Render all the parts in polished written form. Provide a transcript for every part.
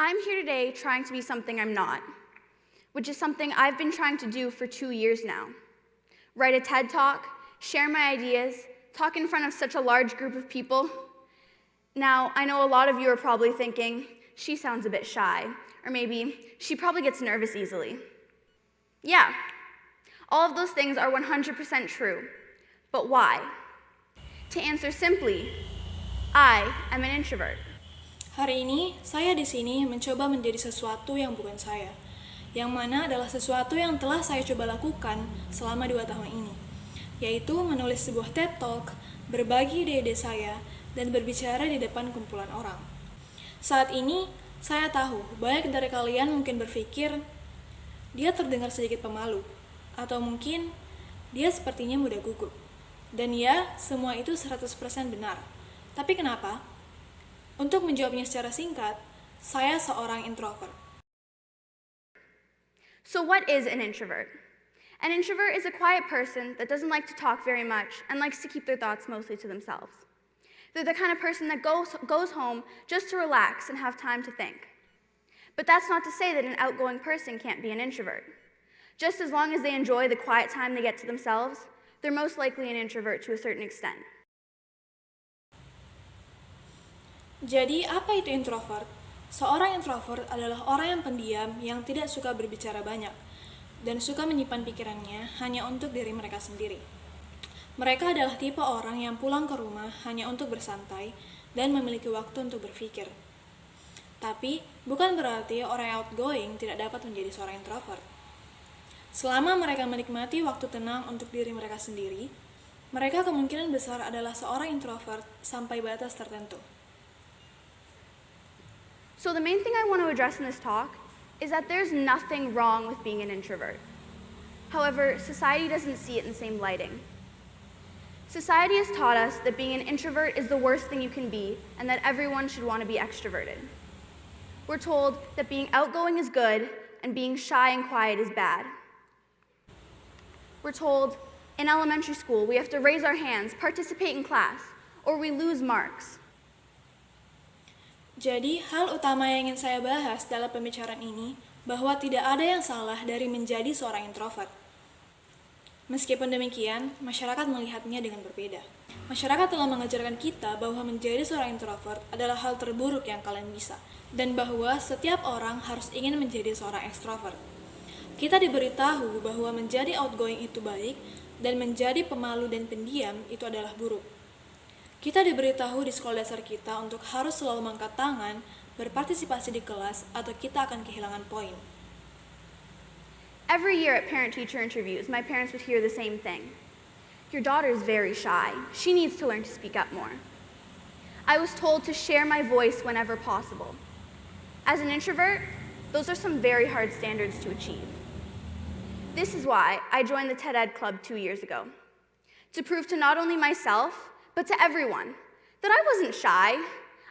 I'm here today trying to be something I'm not, which is something I've been trying to do for 2 years now. Write a TED Talk, share my ideas, talk in front of such a large group of people. Now, I know a lot of you are probably thinking, she sounds a bit shy, or maybe she probably gets nervous easily. Yeah, all of those things are 100% true, but why? To answer simply, I am an introvert. Hari ini, saya di sini mencoba menjadi sesuatu yang bukan saya, yang mana adalah sesuatu yang telah saya coba lakukan selama 2 tahun ini, yaitu menulis sebuah TED Talk, berbagi ide-ide saya, dan berbicara di depan kumpulan orang. Saat ini, saya tahu banyak dari kalian mungkin berpikir, dia terdengar sedikit pemalu, atau mungkin dia sepertinya mudah gugup. Dan ya, semua itu 100% benar. Tapi kenapa? Untuk menjawabnya secara singkat, saya seorang introvert. So what is an introvert? An introvert is a quiet person that doesn't like to talk very much and likes to keep their thoughts mostly to themselves. They're the kind of person that goes home just to relax and have time to think. But that's not to say that an outgoing person can't be an introvert. Just as long as they enjoy the quiet time they get to themselves, they're most likely an introvert to a certain extent. Jadi, apa itu introvert? Seorang introvert adalah orang yang pendiam yang tidak suka berbicara banyak dan suka menyimpan pikirannya hanya untuk diri mereka sendiri. Mereka adalah tipe orang yang pulang ke rumah hanya untuk bersantai dan memiliki waktu untuk berpikir. Tapi, bukan berarti orang yang outgoing tidak dapat menjadi seorang introvert. Selama mereka menikmati waktu tenang untuk diri mereka sendiri, mereka kemungkinan besar adalah seorang introvert sampai batas tertentu. So the main thing I want to address in this talk is that there's nothing wrong with being an introvert. However, society doesn't see it in the same lighting. Society has taught us that being an introvert is the worst thing you can be and that everyone should want to be extroverted. We're told that being outgoing is good and being shy and quiet is bad. We're told in elementary school we have to raise our hands, participate in class, or we lose marks. Jadi, hal utama yang ingin saya bahas dalam pembicaraan ini bahwa tidak ada yang salah dari menjadi seorang introvert. Meskipun demikian, masyarakat melihatnya dengan berbeda. Masyarakat telah mengajarkan kita bahwa menjadi seorang introvert adalah hal terburuk yang kalian bisa, dan bahwa setiap orang harus ingin menjadi seorang ekstrovert. Kita diberitahu bahwa menjadi outgoing itu baik, dan menjadi pemalu dan pendiam itu adalah buruk. Kita diberitahu di sekolah dasar kita untuk harus selalu mengangkat tangan, berpartisipasi di kelas, atau kita akan kehilangan poin. Every year at parent-teacher interviews, my parents would hear the same thing. Your daughter is very shy. She needs to learn to speak up more. I was told to share my voice whenever possible. As an introvert, those are some very hard standards to achieve. This is why I joined the TED Ed Club 2 years ago, to prove to not only myself, but to everyone, that I wasn't shy.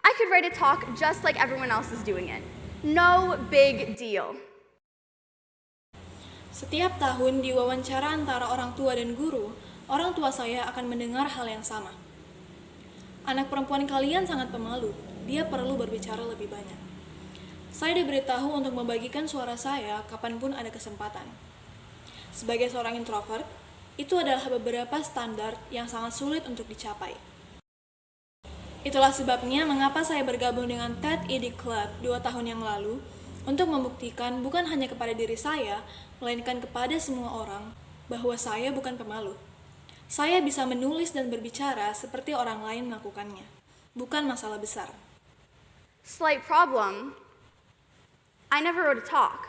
I could write a talk just like everyone else is doing it. No big deal. Setiap tahun di wawancara antara orang tua dan guru, orang tua saya akan mendengar hal yang sama. Anak perempuan kalian sangat pemalu, dia perlu berbicara lebih banyak. Saya diberitahu untuk membagikan suara saya kapanpun ada kesempatan. Sebagai seorang introvert, itu adalah beberapa standar yang sangat sulit untuk dicapai. Itulah sebabnya mengapa saya bergabung dengan TED Ed Club 2 tahun yang lalu untuk membuktikan bukan hanya kepada diri saya, melainkan kepada semua orang bahwa saya bukan pemalu. Saya bisa menulis dan berbicara seperti orang lain melakukannya. Bukan masalah besar. Slight problem. I never wrote a talk.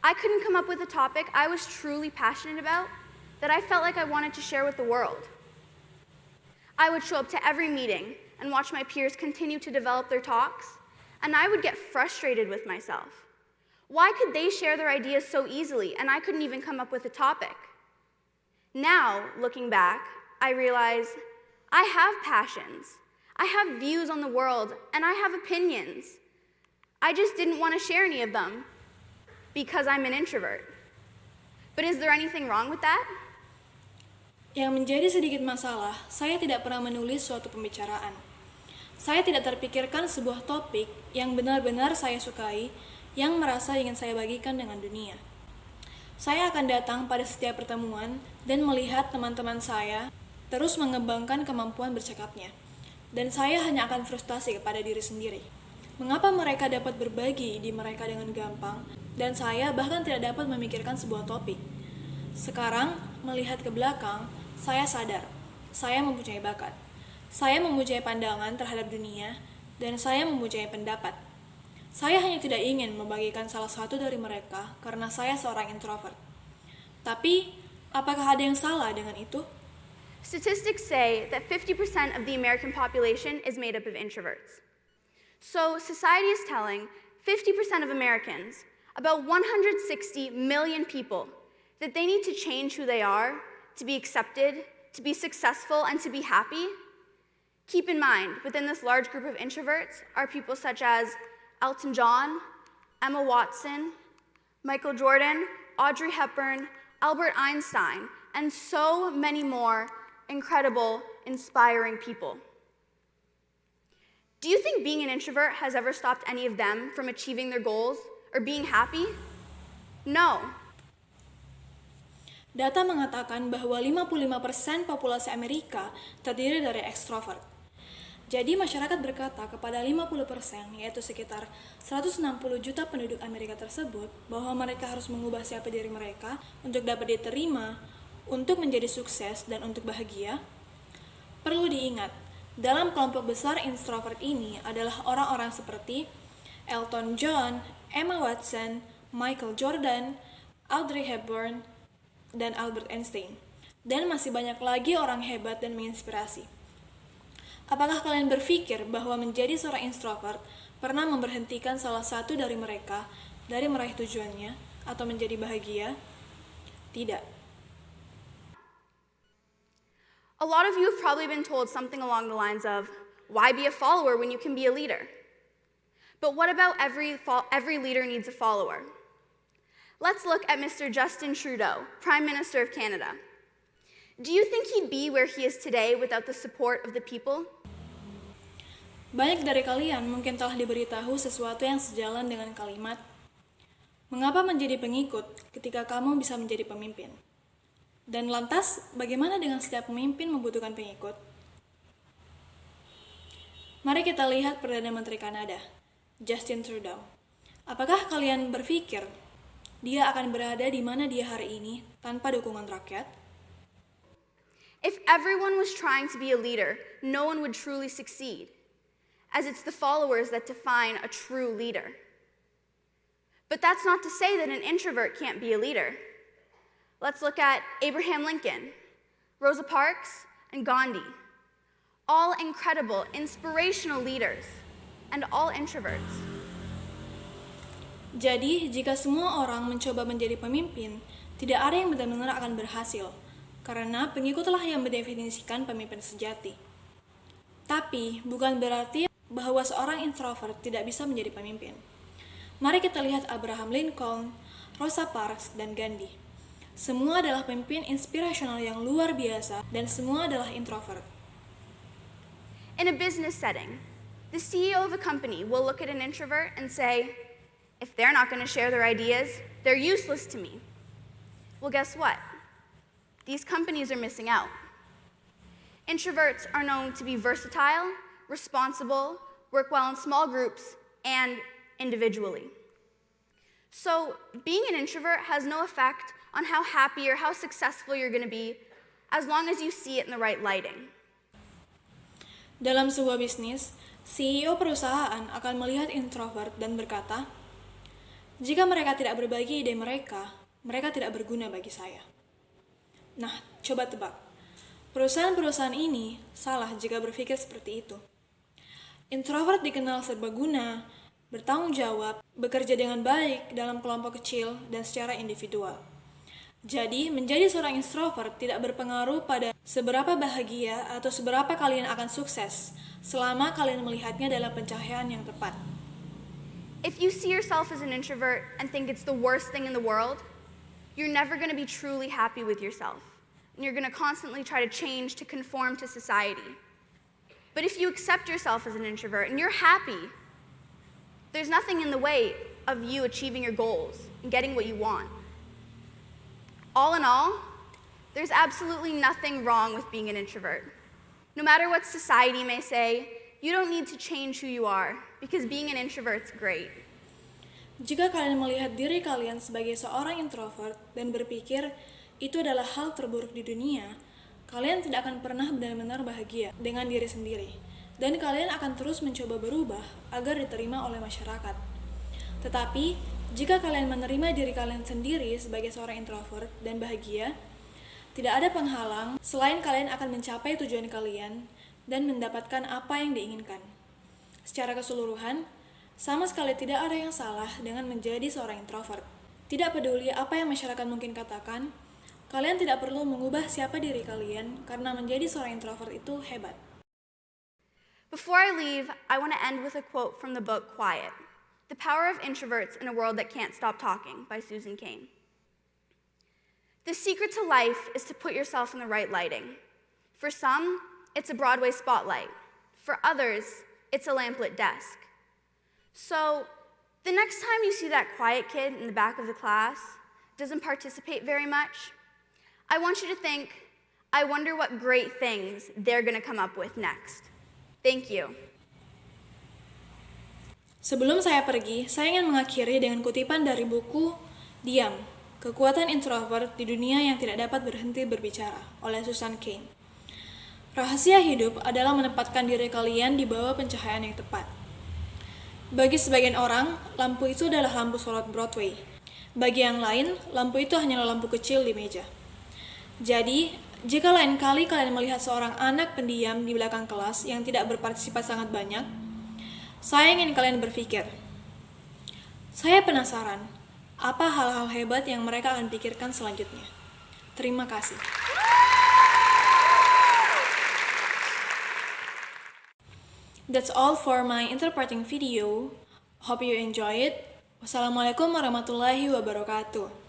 I couldn't come up with a topic I was truly passionate about that I felt like I wanted to share with the world. I would show up to every meeting and watch my peers continue to develop their talks, and I would get frustrated with myself. Why could they share their ideas so easily and I couldn't even come up with a topic? Now, looking back, I realize I have passions. I have views on the world, and I have opinions. I just didn't want to share any of them because I'm an introvert. But is there anything wrong with that? Yang menjadi sedikit masalah, saya tidak pernah menulis suatu pembicaraan. Saya tidak terpikirkan sebuah topik yang benar-benar saya sukai, yang merasa ingin saya bagikan dengan dunia. Saya akan datang pada setiap pertemuan dan melihat teman-teman saya terus mengembangkan kemampuan bercakapnya. Dan saya hanya akan frustasi kepada diri sendiri. Mengapa mereka dapat berbagi ide mereka dengan gampang, dan saya bahkan tidak dapat memikirkan sebuah topik. Sekarang, melihat ke belakang, saya sadar, saya mempunyai bakat. Saya mempunyai pandangan terhadap dunia, dan saya mempunyai pendapat. Saya hanya tidak ingin membagikan salah satu dari mereka karena saya seorang introvert. Tapi, apakah ada yang salah dengan itu? Statistics say that 50% of the American population is made up of introverts. So, society is telling 50% of Americans, about 160 million people, that they need to change who they are to be accepted, to be successful, and to be happy. Keep in mind, within this large group of introverts are people such as Elton John, Emma Watson, Michael Jordan, Audrey Hepburn, Albert Einstein, and so many more incredible, inspiring people. Do you think being an introvert has ever stopped any of them from achieving their goals or being happy? No. Data mengatakan bahwa 55% populasi Amerika terdiri dari ekstrovert. Jadi masyarakat berkata kepada 50%, yaitu sekitar 160 juta penduduk Amerika tersebut, bahwa mereka harus mengubah siapa diri mereka untuk dapat diterima, untuk menjadi sukses, dan untuk bahagia. Perlu diingat, dalam kelompok besar introvert ini adalah orang-orang seperti Elton John, Emma Watson, Michael Jordan, Audrey Hepburn, dan Albert Einstein. Dan masih banyak lagi orang hebat dan menginspirasi. Apakah kalian berpikir bahwa menjadi seorang introvert pernah memberhentikan salah satu dari mereka dari meraih tujuannya atau menjadi bahagia? Tidak. A lot of you have probably been told something along the lines of, why be a follower when you can be a leader? But what about every leader needs a follower? Let's look at Mr. Justin Trudeau, Prime Minister of Canada. Do you think he'd be where he is today without the support of the people? Banyak dari kalian mungkin telah diberitahu sesuatu yang sejalan dengan kalimat, mengapa menjadi pengikut ketika kamu bisa menjadi pemimpin? Dan lantas, bagaimana dengan setiap pemimpin membutuhkan pengikut? Mari kita lihat Perdana Menteri Kanada, Justin Trudeau. Apakah kalian berpikir dia akan berada di mana dia hari ini tanpa dukungan rakyat? If everyone was trying to be a leader, no one would truly succeed, as it's the followers that define a true leader. But that's not to say that an introvert can't be a leader. Let's look at Abraham Lincoln, Rosa Parks, and Gandhi. All incredible, inspirational leaders, and all introverts. Jadi, jika semua orang mencoba menjadi pemimpin, tidak ada yang benar-benar akan berhasil, karena pengikutlah yang mendefinisikan pemimpin sejati. Tapi, bukan berarti bahwa seorang introvert tidak bisa menjadi pemimpin. Mari kita lihat Abraham Lincoln, Rosa Parks, dan Gandhi. Semua adalah pemimpin inspirasional yang luar biasa, dan semua adalah introvert. In a business setting, the CEO of a company will look at an introvert and say, if they're not going to share their ideas, they're useless to me. Well, guess what? These companies are missing out. Introverts are known to be versatile, responsible, work well in small groups, and individually. So, being an introvert has no effect on how happy or how successful you're going to be as long as you see it in the right lighting. Dalam sebuah bisnis, CEO perusahaan akan melihat introvert dan berkata, jika mereka tidak berbagi ide mereka tidak berguna bagi saya. Nah, coba tebak. Perusahaan-perusahaan ini salah jika berpikir seperti itu. Introvert dikenal serbaguna, bertanggung jawab, bekerja dengan baik dalam kelompok kecil dan secara individual. Jadi, menjadi seorang introvert tidak berpengaruh pada seberapa bahagia atau seberapa kalian akan sukses selama kalian melihatnya dalam pencahayaan yang tepat. If you see yourself as an introvert and think it's the worst thing in the world, you're never going to be truly happy with yourself. And you're going to constantly try to change to conform to society. But if you accept yourself as an introvert and you're happy, there's nothing in the way of you achieving your goals and getting what you want. All in all, there's absolutely nothing wrong with being an introvert. No matter what society may say, you don't need to change who you are because being an introvert's great. Jika kalian melihat diri kalian sebagai seorang introvert dan berpikir itu adalah hal terburuk di dunia, kalian tidak akan pernah benar-benar bahagia dengan diri sendiri, dan kalian akan terus mencoba berubah agar diterima oleh masyarakat. Tetapi, jika kalian menerima diri kalian sendiri sebagai seorang introvert dan bahagia, tidak ada penghalang selain kalian akan mencapai tujuan kalian dan mendapatkan apa yang diinginkan. Secara keseluruhan, sama sekali tidak ada yang salah dengan menjadi seorang introvert. Tidak peduli apa yang masyarakat mungkin katakan, kalian tidak perlu mengubah siapa diri kalian karena menjadi seorang introvert itu hebat. Before I leave, I want to end with a quote from the book Quiet: The Power of Introverts in a World That Can't Stop Talking by Susan Cain. The secret to life is to put yourself in the right lighting. For some, it's a Broadway spotlight. For others, it's a lamplit desk. So, the next time you see that quiet kid in the back of the class, doesn't participate very much, I want you to think, I wonder what great things they're gonna come up with next. Thank you. Sebelum saya pergi, saya ingin mengakhiri dengan kutipan dari buku Diam, Kekuatan Introvert di Dunia yang Tidak Dapat Berhenti Berbicara oleh Susan Cain. Rahasia hidup adalah menempatkan diri kalian di bawah pencahayaan yang tepat. Bagi sebagian orang, lampu itu adalah lampu sorot Broadway. Bagi yang lain, lampu itu hanyalah lampu kecil di meja. Jadi, jika lain kali kalian melihat seorang anak pendiam di belakang kelas yang tidak berpartisipasi sangat banyak, saya ingin kalian berpikir, saya penasaran, apa hal-hal hebat yang mereka akan pikirkan selanjutnya. Terima kasih. That's all for my interpreting video. Hope you enjoy it. Wassalamualaikum warahmatullahi wabarakatuh.